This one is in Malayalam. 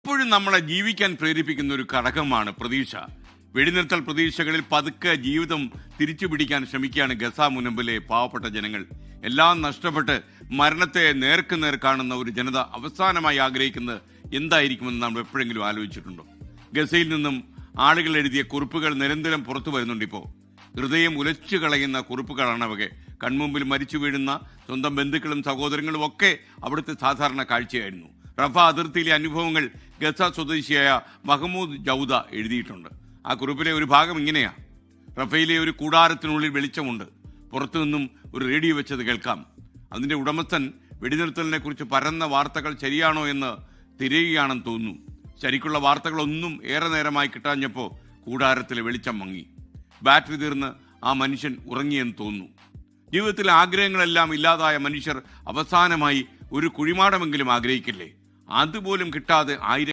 എപ്പോഴും നമ്മളെ ജീവിക്കാൻ പ്രേരിപ്പിക്കുന്ന ഒരു ഘടകമാണ് പ്രതീക്ഷ. വെടിനിർത്തൽ പ്രതീക്ഷകളിൽ പതുക്കെ ജീവിതം തിരിച്ചു പിടിക്കാൻ ശ്രമിക്കുകയാണ് ഗസ മുനമ്പിലെ പാവപ്പെട്ട ജനങ്ങൾ. എല്ലാം നഷ്ടപ്പെട്ട് മരണത്തെ നേർക്കുനേർ കാണുന്ന ഒരു ജനത അവസാനമായി ആഗ്രഹിക്കുന്നത് എന്തായിരിക്കുമെന്ന് നമ്മൾ എപ്പോഴെങ്കിലും ആലോചിച്ചിട്ടുണ്ടോ? ഗസയിൽ നിന്നും ആളുകൾ എഴുതിയ കുറിപ്പുകൾ നിരന്തരം പുറത്തു വരുന്നുണ്ട്. ഇപ്പോൾ ഹൃദയം ഉലച്ചു കളയുന്ന കുറിപ്പുകളാണ് അവയെ. കൺമുമ്പിൽ മരിച്ചു വീഴുന്ന സ്വന്തം ബന്ധുക്കളും സഹോദരങ്ങളും ഒക്കെ അവിടുത്തെ സാധാരണ കാഴ്ചയായിരുന്നു. റഫ അതിർത്തിയിലെ അനുഭവങ്ങൾ ഗസ സ്വദേശിയായ മഹമ്മൂദ് ജൗദ എഴുതിയിട്ടുണ്ട്. ആ കുറിപ്പിലെ ഒരു ഭാഗം ഇങ്ങനെയാ: റഫയിലെ ഒരു കൂടാരത്തിനുള്ളിൽ വെളിച്ചമുണ്ട്. പുറത്തുനിന്നും ഒരു റേഡിയോ വെച്ചത് കേൾക്കാം. അതിന്റെ ഉടമസ്ഥൻ വെടിനിർത്തലിനെ കുറിച്ച് പരന്ന വാർത്തകൾ ശരിയാണോ എന്ന് തിരയുകയാണെന്ന് തോന്നുന്നു. ശരിക്കുള്ള വാർത്തകളൊന്നും ഏറെ നേരമായി കിട്ടാഞ്ഞപ്പോൾ കൂടാരത്തിലെ വെളിച്ചം മങ്ങി. ബാറ്ററി തീർന്ന് ആ മനുഷ്യൻ ഉറങ്ങിയെന്ന് തോന്നുന്നു. ജീവിതത്തിലെ ആഗ്രഹങ്ങളെല്ലാം ഇല്ലാതായ മനുഷ്യർ അവസാനമായി ഒരു കുഴിമാടമെങ്കിലും ആഗ്രഹിക്കില്ലേ? അതുപോലും കിട്ടാതെ